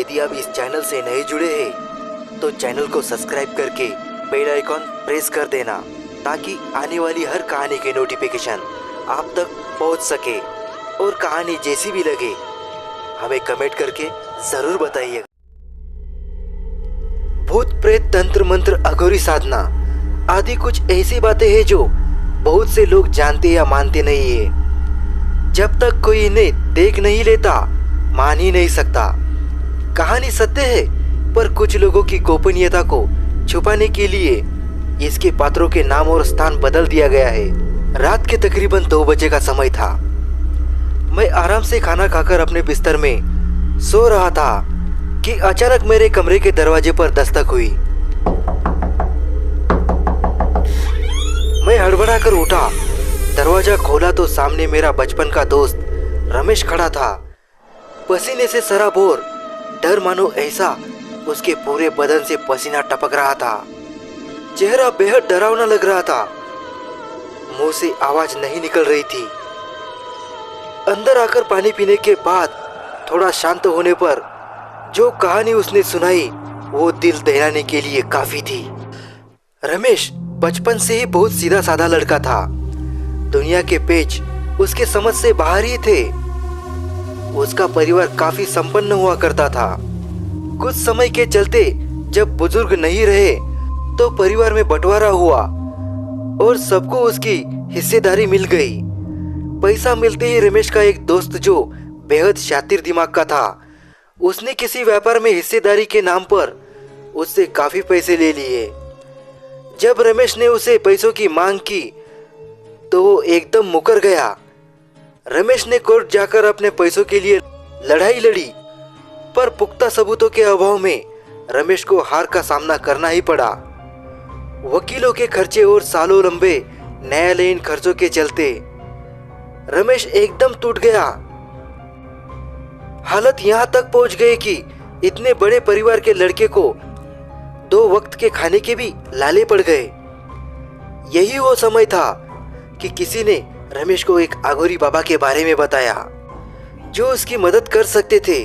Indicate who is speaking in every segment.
Speaker 1: यदि आप इस चैनल से नए जुड़े हैं तो चैनल को सब्सक्राइब करके बेल आइकॉन प्रेस कर देना ताकि आने वाली हर कहानी के नोटिफिकेशन आप तक पहुंच सके। और कहानी जैसी भी लगे हमें कमेंट करके जरूर बताइए। भूत प्रेत तंत्र मंत्र अघोरी साधना आदि कुछ ऐसी बातें हैं जो बहुत से लोग जानते या मानते नहीं है। जब तक कोई इन्हें देख नहीं लेता मान ही नहीं सकता। कहानी सत्य है, पर कुछ लोगों की गोपनीयता को छुपाने के लिए इसके पात्रों के नाम और स्थान बदल दिया गया है। रात के तकरीबन 2 बजे का समय था। मैं आराम से खाना खाकर अपने बिस्तर में सो रहा था कि अचानक मेरे कमरे के दरवाजे पर दस्तक हुई। मैं हड़बड़ाकर उठा, दरवाजा खोला तो सामने मेरा बचपन का दोस्त रमेश खड़ा था। पसीने से सराबोर, डर मानो ऐसा उसके पूरे बदन से पसीना टपक रहा था। चेहरा बेहद डरावना लग रहा था। मुंह से आवाज नहीं निकल रही थी। अंदर आकर पानी पीने के बाद थोड़ा शांत होने पर जो कहानी उसने सुनाई वो दिल दहलाने के लिए काफी थी। रमेश बचपन से ही बहुत सीधा साधा लड़का था। दुनिया के पेच उसके समझ से बाहर ही थे। उसका परिवार काफी संपन्न हुआ करता था। कुछ समय के चलते जब बुजुर्ग नहीं रहे तो परिवार में बंटवारा हुआ और सबको उसकी हिस्सेदारी मिल गई। पैसा मिलते ही रमेश का एक दोस्त जो बेहद शातिर दिमाग का था, उसने किसी व्यापार में हिस्सेदारी के नाम पर उससे काफी पैसे ले लिए। जब रमेश ने उसे पैसों की मांग की तो वो एकदम मुकर गया। रमेश ने कोर्ट जाकर अपने पैसों के लिए लड़ाई लड़ी, पर पुख्ता सबूतों के अभाव में रमेश को हार का सामना करना ही पड़ा। वकीलों के खर्चे और सालों लंबे न्यायालयीन खर्चों के चलते रमेश एकदम टूट गया। हालत यहाँ तक पहुंच गई कि इतने बड़े परिवार के लड़के को 2 वक्त के खाने के भी लाले पड़ गए। यही वो समय था कि किसी ने रमेश को एक अघोरी बाबा के बारे में बताया जो उसकी मदद कर सकते थे।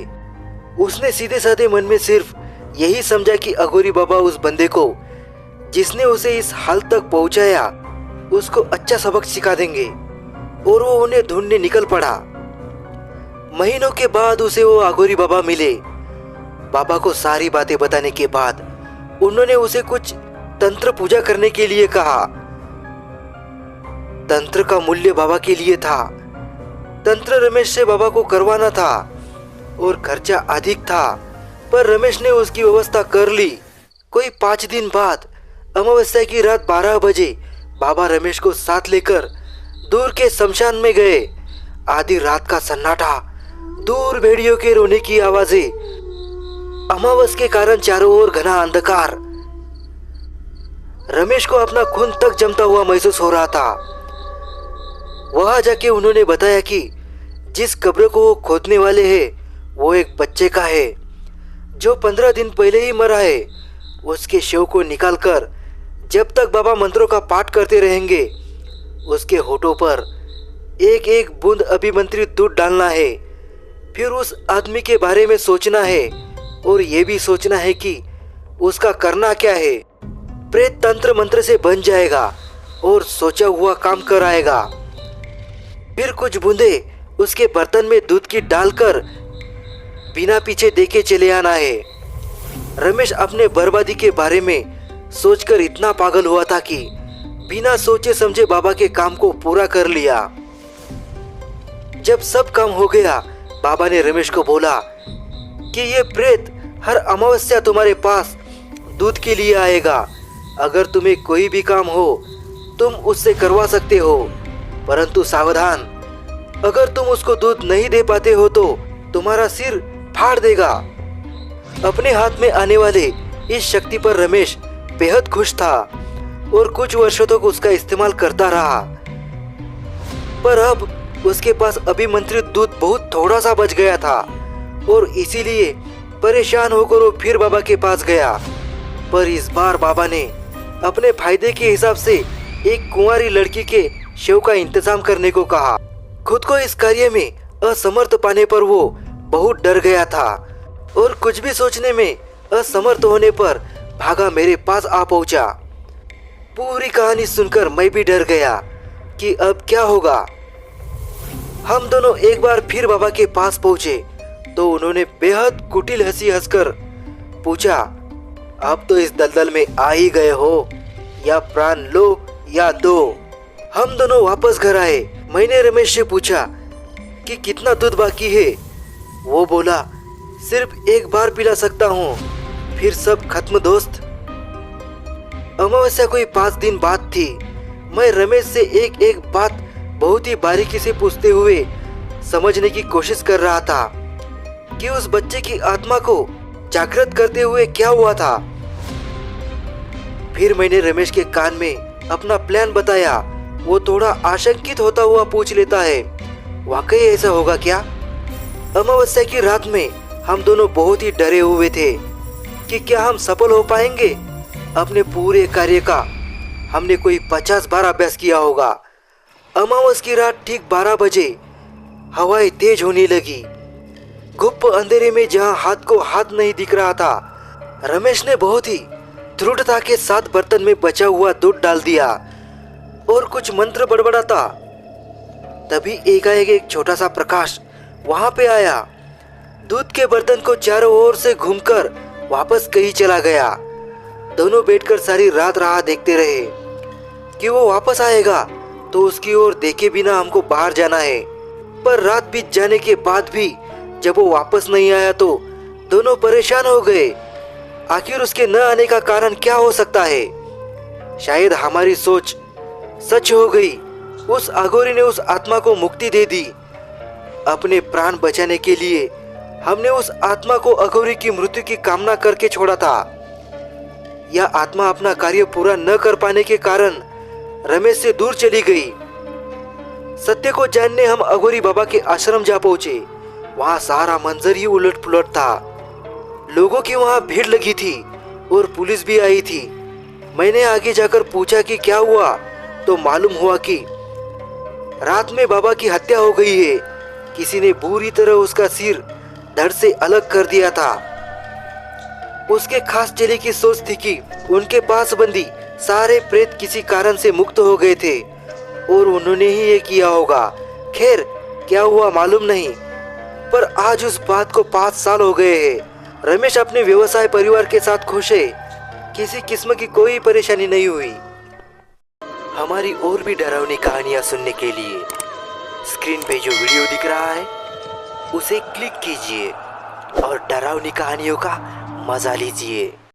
Speaker 1: उसने सीधे साधे मन में सिर्फ यही समझा कि अघोरी बाबा उस बंदे को जिसने उसे इस हाल तक पहुंचाया उसको अच्छा सबक सिखा देंगे, और वो उन्हें ढूंढने निकल पड़ा। महीनों के बाद उसे वो अघोरी बाबा मिले। बाबा को सारी बातें बताने के बाद उन्होंने उसे कुछ तंत्र पूजा करने के लिए कहा। तंत्र का मूल्य बाबा के लिए था। तंत्र रमेश से बाबा को करवाना था और खर्चा अधिक था, पर रमेश ने उसकी व्यवस्था कर ली। कोई 5 दिन बाद अमावस्या की रात 12 बजे बाबा रमेश को साथ लेकर दूर के शमशान में गए। आधी रात का सन्नाटा, दूर भेड़ियों के रोने की आवाजें, अमावस के कारण चारों ओर घना अंधकार। रमेश को अपना खून तक जमता हुआ महसूस हो रहा था। वहां जाके उन्होंने बताया कि जिस कब्र को वो खोदने वाले हैं वो एक बच्चे का है जो 15 दिन पहले ही मरा है। उसके शव को निकालकर जब तक बाबा मंत्रों का पाठ करते रहेंगे उसके होठों पर एक एक बूंद अभिमंत्रित दूध डालना है। फिर उस आदमी के बारे में सोचना है और ये भी सोचना है कि उसका करना क्या है। प्रेत तंत्र मंत्र से बन जाएगा और सोचा हुआ काम कराएगा। फिर कुछ बूंदे उसके बर्तन में दूध की डालकर बिना पीछे देखे चले आना है। रमेश अपने बर्बादी के बारे में सोचकर इतना पागल हुआ था कि बिना सोचे समझे बाबा के काम को पूरा कर लिया। जब सब काम हो गया, बाबा ने रमेश को बोला कि ये प्रेत हर अमावस्या तुम्हारे पास दूध के लिए आएगा। अगर तुम्हें कोई भी काम हो तुम उससे करवा सकते हो, परंतु सावधान, अगर तुम उसको दूध नहीं दे पाते हो तो तुम्हारा सिर फाड़ देगा। अपने हाथ में आने वाले इस शक्ति पर रमेश बेहद खुश था और कुछ वर्षों तक उसका इस्तेमाल करता रहा। पर अब उसके पास अभिमंत्रित दूध बहुत थोड़ा सा बच गया था और इसीलिए परेशान होकर वो फिर बाबा के पास गया। पर इस बार बाबा ने अपने फायदे के हिसाब से एक कुंवारी लड़की के शव का इंतजाम करने को कहा। खुद को इस कार्य में असमर्थ पाने पर वो बहुत डर गया था और कुछ भी सोचने में असमर्थ होने पर भागा मेरे पास आ पहुंचा। पूरी कहानी सुनकर मैं भी डर गया कि अब क्या होगा। हम दोनों एक बार फिर बाबा के पास पहुंचे तो उन्होंने बेहद कुटिल हंसी हंसकर पूछा, अब तो इस दलदल में आ ही गए हो, या प्राण लो या दो। हम दोनों वापस घर आए। मैंने रमेश से पूछा कि कितना दूध बाकी है। वो बोला, सिर्फ एक बार पिला सकता हूँ, फिर सब खत्म दोस्त। अमावस्या कोई 5 दिन बाद थी। मैं रमेश से एक एक बात बहुत ही बारीकी से पूछते हुए समझने की कोशिश कर रहा था कि उस बच्चे की आत्मा को जागृत करते हुए क्या हुआ था। फिर मैंने रमेश के कान में अपना प्लान बताया। वो थोड़ा आशंकित होता हुआ पूछ लेता है, वाकई ऐसा होगा क्या? अमावस्या की रात में हम दोनों बहुत ही डरे हुए थे कि क्या हम सफल हो पाएंगे अपने पूरे कार्य का। हमने कोई 50 बार अभ्यास किया होगा। अमावस की रात ठीक 12 बजे हवाएं तेज होने लगी। गुप्त अंधेरे में जहां हाथ को हाथ नहीं दिख रहा था, रमेश ने बहुत ही दृढ़ता के साथ बर्तन में बचा हुआ दूध डाल दिया और कुछ मंत्र बड़बड़ाता। तभी एकाएक एक छोटा सा प्रकाश वहां पे आया। दूध के बर्तन को चारों ओर से घूमकर वापस कहीं चला गया। दोनों बैठकर सारी रात राह देखते रहे कि वो वापस आएगा तो उसकी ओर देखे बिना हमको बाहर जाना है। पर रात बीत जाने के बाद भी जब वो वापस नहीं आया तो दोनों परेशान हो गए। आखिर उसके न आने का कारण क्या हो सकता है? शायद हमारी सोच सच हो गई। उस अघोरी ने उस आत्मा को मुक्ति दे दी। अपने प्राण बचाने के लिए हमने उस आत्मा को अघोरी की मृत्यु की कामना करके छोड़ा था। यह आत्मा अपना कार्य पूरा न कर पाने के कारण रमेश से दूर चली गई। सत्य को जानने हम अघोरी बाबा के आश्रम जा पहुंचे। वहां सारा मंजर ही उलट पुलट था। लोगों की वहां भीड़ लगी थी और पुलिस भी आई थी। मैंने आगे जाकर पूछा कि क्या हुआ तो मालूम हुआ कि रात में बाबा की हत्या हो गई है। किसी ने बुरी तरह उसका सिर धड़ से अलग कर दिया था। उसके खास चेले की सोच थी कि उनके पास बंदी सारे प्रेत किसी कारण से मुक्त हो गए थे और उन्होंने ही ये किया होगा। खैर क्या हुआ मालूम नहीं, पर आज उस बात को 5 साल हो गए हैं। रमेश अपने व्यवसाय परिवार के साथ खुश है। किसी किस्म की कोई परेशानी नहीं हुई। हमारी और भी डरावनी कहानियां सुनने के लिए स्क्रीन पे जो वीडियो दिख रहा है उसे क्लिक कीजिए और डरावनी कहानियों का मजा लीजिए।